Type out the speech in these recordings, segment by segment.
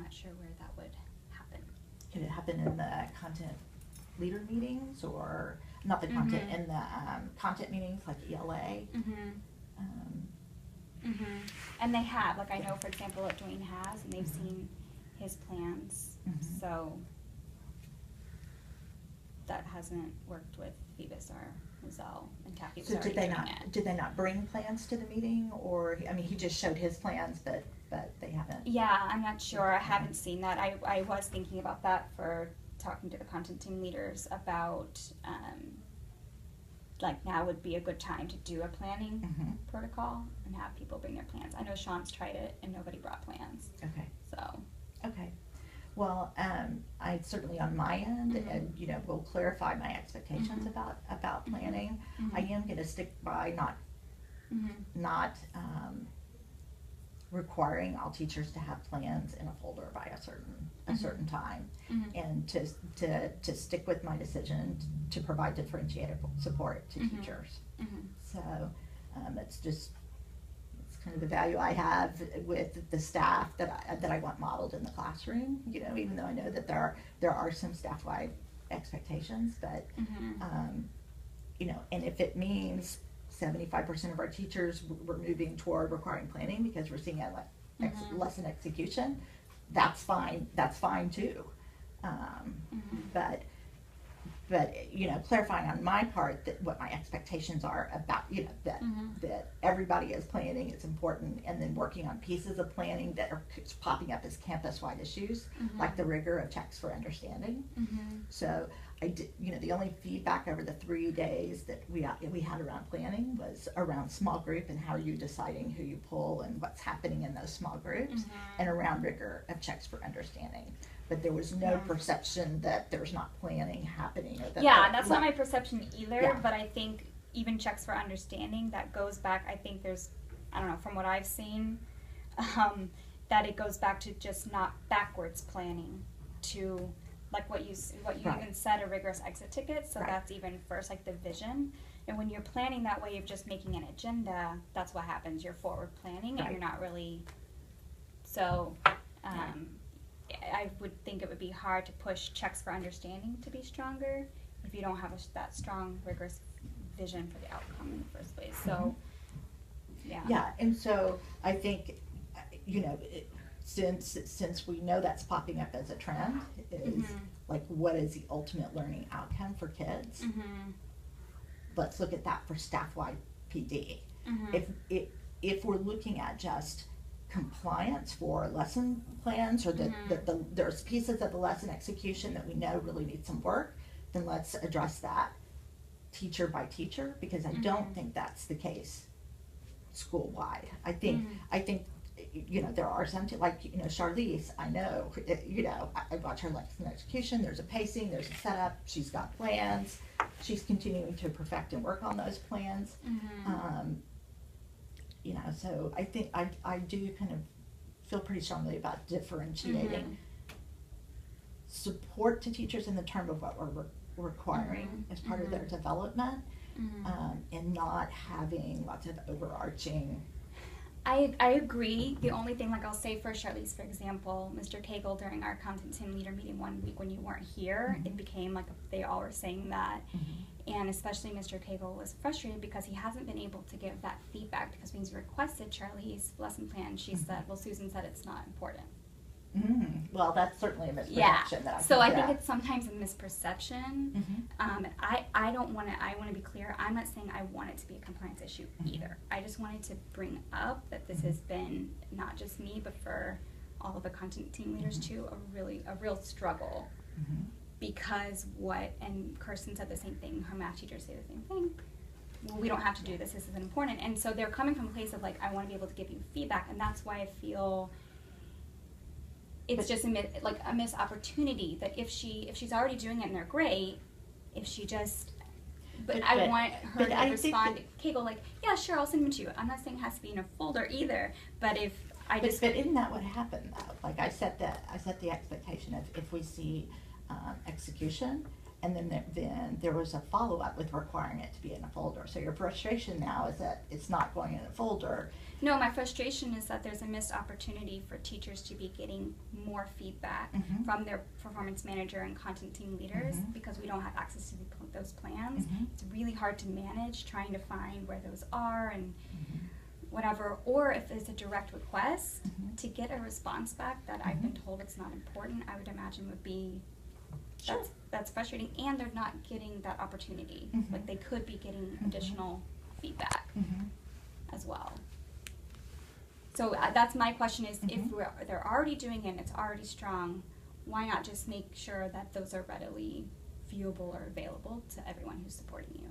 not sure where that would happen. Could it happen in the content leader meetings, or not the content, in the content meetings like ELA? And they have, like, I know, for example, what Dwayne has, and they've seen his plans, so that hasn't worked with Phoebus or Mizell, and Kathy was So already doing it. did they not bring plans to the meeting, or, I mean, he just showed his plans, but they haven't? Yeah, I'm not sure. I haven't seen that. I was thinking about that for talking to the content team leaders about, like, now would be a good time to do a planning protocol and have people bring their plans. I know Sean's tried it and nobody brought plans. Okay. So. Okay. Well, I certainly on my end, and you know, will clarify my expectations about planning. I am going to stick by not requiring all teachers to have plans in a folder by a certain time, and to stick with my decision to provide differentiated support to teachers. So it's kind of the value I have with the staff that I want modeled in the classroom. You know, even though I know that there are some staff-wide expectations, but you know, and if it means 75% of our teachers we're moving toward requiring planning because we're seeing lesson execution, that's fine. That's fine too. But you know, clarifying on my part that what my expectations are about, you know, that everybody is planning, it's important, and then working on pieces of planning that are popping up as campus-wide issues, like the rigor of checks for understanding. So I did, you know, the only feedback over the 3 days that we had around planning was around small group and how are you deciding who you pull and what's happening in those small groups, and around rigor of checks for understanding. But there was no perception that there's not planning happening. Or that that's not my perception either, Yeah. but I think even checks for understanding, that goes back, I think there's, I don't know, from what I've seen, that it goes back to just not backwards planning to, like what you even said, a rigorous exit ticket, so that's even first, like the vision. And when you're planning that way of just making an agenda, that's what happens, you're forward planning and you're not really, so, I would think it would be hard to push checks for understanding to be stronger if you don't have that strong, rigorous vision for the outcome in the first place. So, Yeah, and so I think, you know, since we know that's popping up as a trend, is like, what is the ultimate learning outcome for kids? Let's look at that for staff-wide PD. If we're looking at just compliance for lesson plans, or there's pieces of the lesson execution that we know really need some work, then let's address that teacher by teacher, because I don't think that's the case school-wide. I think you know, there are some, like, you know, Charlize, I know, you know, I watch her lesson execution, there's a pacing, there's a setup, she's got plans, she's continuing to perfect and work on those plans. You know, so I think I do kind of feel pretty strongly about differentiating support to teachers in the term of what we're requiring as part of their development, and not having lots of overarching. I agree. The only thing, like I'll say for Charlize, for example, Mr. Cagle, during our content team leader meeting one week when you weren't here, it became like they all were saying that. And especially Mr. Cagle was frustrated because he hasn't been able to give that feedback, because when he's requested Charlize's lesson plan, she said, well, Susan said it's not important. Well, that's certainly a misperception. Yeah. So I think it's sometimes a misperception. I don't want to. I want to be clear. I'm not saying I want it to be a compliance issue either. I just wanted to bring up that this has been, not just me, but for all of the content team leaders too, a real struggle. Because and Kirsten said the same thing. Her math teachers say the same thing. Well, we don't have to do this. This isn't important. And so they're coming from a place of like, I want to be able to give you feedback, and that's why I feel. It's just a missed opportunity that if she's already doing it and they're great, if she just, I want her to respond to Cagle like, yeah, sure, I'll send them to you. I'm not saying it has to be in a folder either, but if I just. But isn't that what happened though? Like I set the expectation of if we see execution, And then there was a follow-up with requiring it to be in a folder. So your frustration now is that it's not going in a folder. No, my frustration is that there's a missed opportunity for teachers to be getting more feedback from their performance manager and content team leaders because we don't have access to those plans. It's really hard to manage trying to find where those are and whatever. Or if there's a direct request, to get a response back that I've been told it's not important, I would imagine would be that's frustrating, and they're not getting that opportunity. Like they could be getting additional feedback as well. So that's my question is, if they're already doing it and it's already strong, why not just make sure that those are readily viewable or available to everyone who's supporting you?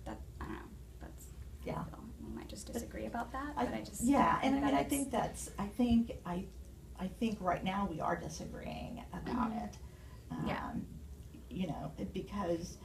That, I don't know, that's, I feel we might just disagree about that, but I just... Yeah, and I mean, I think that's, I think right now we are disagreeing about it. You know, because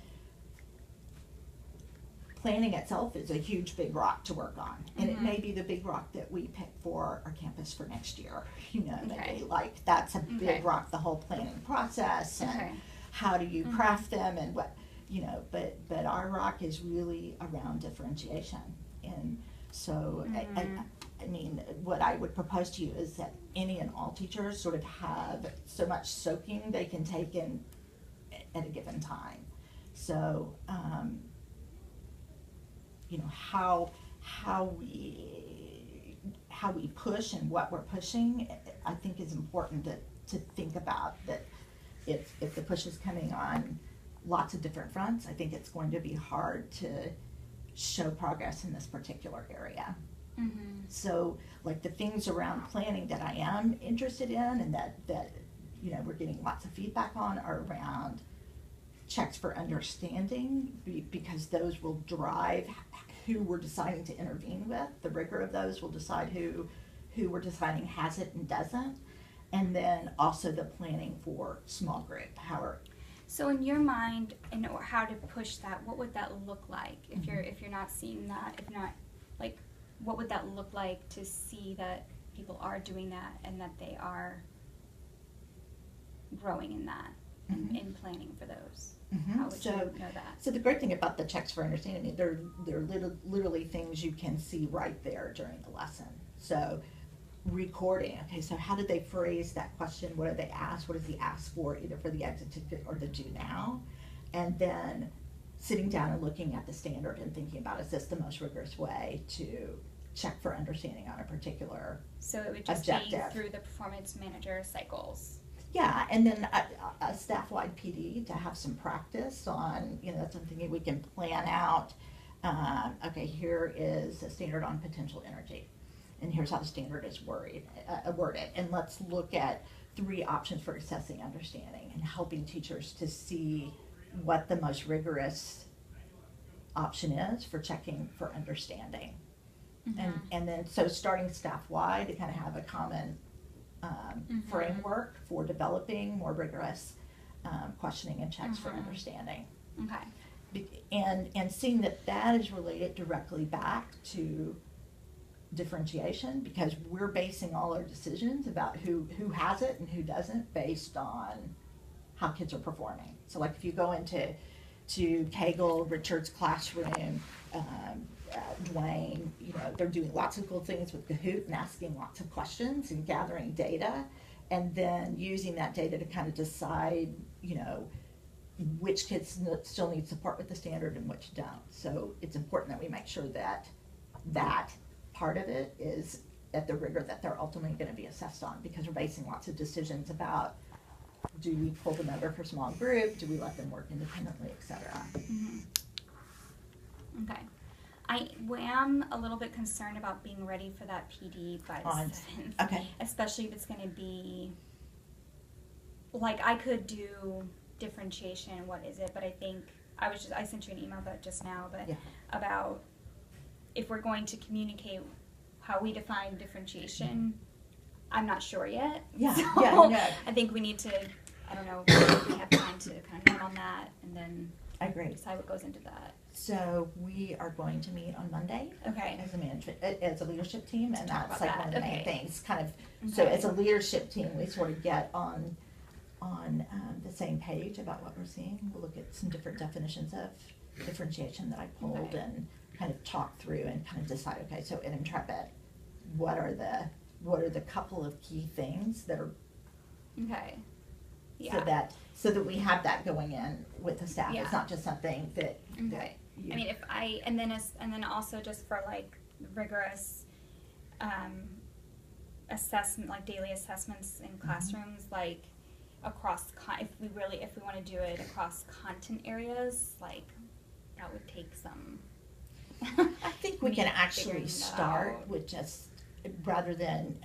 planning itself is a huge big rock to work on, and it may be the big rock that we pick for our campus for next year. You know, maybe like that's a big rock, the whole planning process, and how do you craft them, and what, you know. But our rock is really around differentiation, and so I mean, what I would propose to you is that any and all teachers sort of have so much soaking they can take in at a given time. So, you know, how we push and what we're pushing, I think is important to think about. That if the push is coming on lots of different fronts, I think it's going to be hard to show progress in this particular area. So, like the things around planning that I am interested in and that you know we're getting lots of feedback on are around checks for understanding, because those will drive who we're deciding to intervene with. The rigor of those will decide who we're deciding has it and doesn't. And then also the planning for small group. So in your mind, and how to push that, what would that look like if you're not seeing that? If not, like, what would that look like to see that people are doing that and that they are growing in that and in planning for those? How would you know that? So the great thing about the checks for understanding, they're literally things you can see right there during the lesson. So recording, okay, so how did they phrase that question? What did they ask? What does he ask for, either for the exit ticket or the do now? And then sitting down and looking at the standard and thinking about, is this the most rigorous way to check for understanding on a particular So it would just objective. be through the performance manager cycles. Yeah, and then a staff-wide PD to have some practice on, you know, that's something we can plan out. Okay, here is a standard on potential energy, and here's how the standard is worded, and let's look at 3 options for assessing understanding and helping teachers to see what the most rigorous option is for checking for understanding. And then so starting staff-wide to kind of have a common framework for developing more rigorous questioning and checks for understanding. And seeing that is related directly back to differentiation, because we're basing all our decisions about who has it and who doesn't based on how kids are performing. So like if you go into Kegel, Richard's classroom, Dwayne, you know, they're doing lots of cool things with Kahoot and asking lots of questions and gathering data, and then using that data to kind of decide, you know, which kids still need support with the standard and which don't. So it's important that we make sure that that part of it is at the rigor that they're ultimately going to be assessed on, because we're basing lots of decisions about, do we pull them over for small group, do we let them work independently, etc. Okay. I am a little bit concerned about being ready for that PD by the 7th. Okay. Especially if it's going to be, like, I could do differentiation, what is it, but I think, I sent you an email about it just now, but about if we're going to communicate how we define differentiation, I'm not sure yet. I think we need to, I don't know, if we have time to kind of work on that and then I agree. Decide what goes into that. So we are going to meet on Monday. Okay. As a leadership team, and that's like one of the main things. Kind of. Okay. So as a leadership team, we sort of get on on the same page about what we're seeing. We'll look at some different definitions of differentiation that I pulled Okay. and kind of talk through and kind of decide, okay, so in Intrepid, what are the couple of key things that are, Okay. Yeah. so that we have that going in with the staff. Yeah. It's not just something that Okay. you- I mean, and then also just for like rigorous assessment, like daily assessments in classrooms, like across if we want to do it across content areas, like that would take some. I think we me can actually figuring that start out. with just, rather than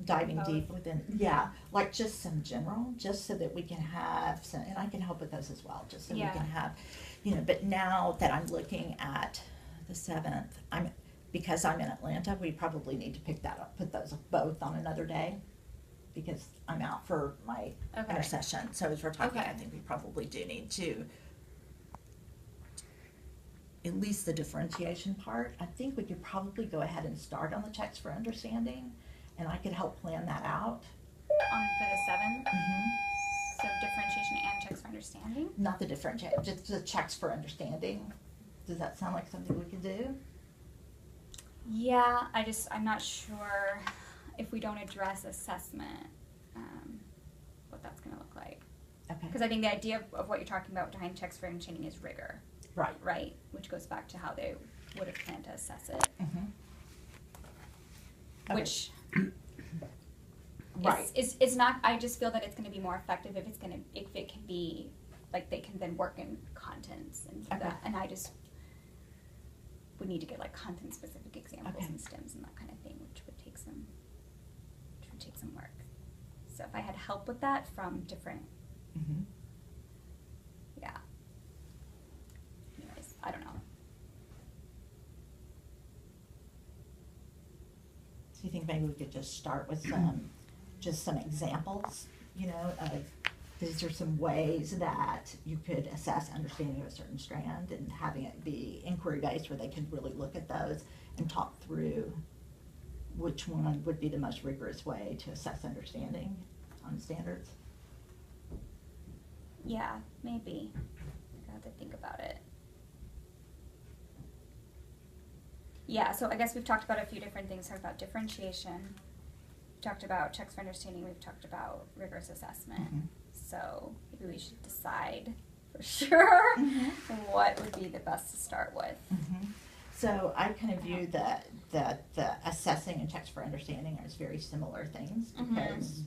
diving Both. deep within, yeah, like just some general, just so that we can have some, and I can help with those as well, just so Yeah. we can have, but now that I'm looking at the 7th, because I'm in Atlanta, we probably need to pick that up, put those both on another day, because I'm out for my Okay. intercession. So as we're talking, Okay. I think we probably do need to, at least the differentiation part, I think we could probably go ahead and start on the checks for understanding, and I could help plan that out. On for the 7th. Mm-hmm. So differentiation and checks for understanding. Not the differentiation, just the checks for understanding. Does that sound like something we could do? Yeah, I'm not sure if we don't address assessment, what that's going to look like. Okay. Because I think the idea of what you're talking about behind checks for understanding is rigor, Right. right? Which goes back to how they would have planned to assess it. Mm-hmm. Okay. Which Right. it's not. I just feel that it's going to be more effective if it can be like they can then work in contents and do Okay. that. And I just would need to get like content specific examples Okay. and stems and that kind of thing, which would take some work. So if I had help with that from different, Mm-hmm. yeah. Anyways, I don't know. So you think maybe we could just start with some examples, of these are some ways that you could assess understanding of a certain strand, and having it be inquiry based where they could really look at those and talk through which one would be the most rigorous way to assess understanding on standards. Yeah, maybe. I have to think about it. Yeah, so I guess we've talked about a few different things. Talked about differentiation. We've talked about checks for understanding. We've talked about rigorous assessment. Mhm. So maybe we should decide for sure Mhm. what would be the best to start with. Mhm. So I kind of view that the assessing and checks for understanding are very similar things, because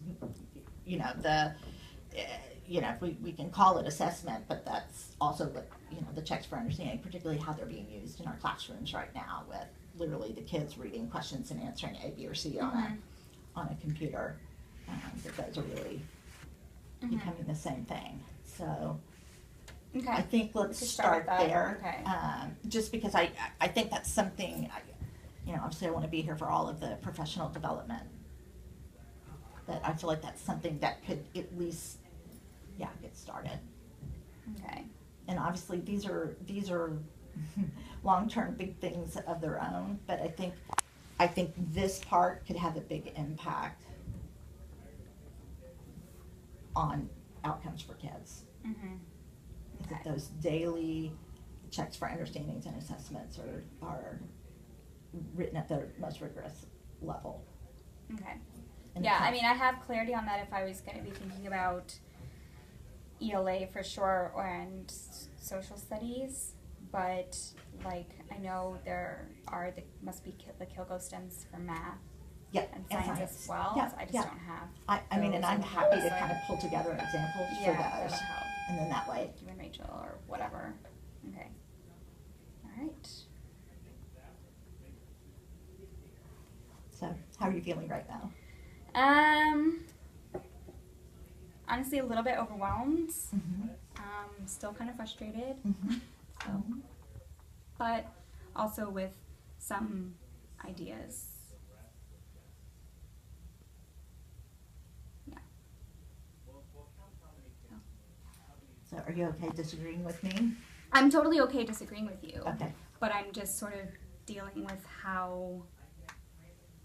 we can call it assessment, but that's also what the checks for understanding, particularly how they're being used in our classrooms right now, with literally the kids reading questions and answering A, B, or C on a computer. That those are really becoming the same thing. So Okay. I think We let's could start start with that. there. Okay. Just because I think that's something, obviously I want to be here for all of the professional development. But I feel like that's something that could at least, get started. Okay. And obviously these are long-term big things of their own, but I think this part could have a big impact on outcomes for kids. Mm-hmm. That those daily checks for understandings and assessments are written at their most rigorous level. Okay. And Yeah, I mean, I have clarity on that if I was going to be thinking about ELA for sure and social studies, but like I know there must be the Kilgo stems for math yeah, and science as well. Yeah, So I just yeah. don't have. I mean, and those I'm in the happy to website. kind of pull together examples Yeah, for that would those, help. and then that way. You and Rachel or whatever. Okay. All right. So, how are you feeling right now? Honestly, a little bit overwhelmed. Mm-hmm. Still kind of frustrated. Mm-hmm. So, but also with some ideas. Yeah. So, are you okay disagreeing with me? I'm totally okay disagreeing with you. Okay. But I'm just sort of dealing with how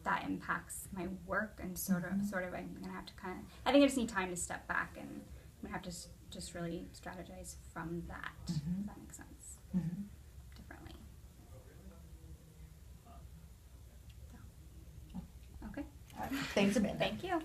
that impacts my work, and sort of I'm gonna have to I think I just need time to step back, and I'm gonna have to just really strategize from that. If that makes sense. Differently. So, okay. All right. Thanks, Amanda. Thank you.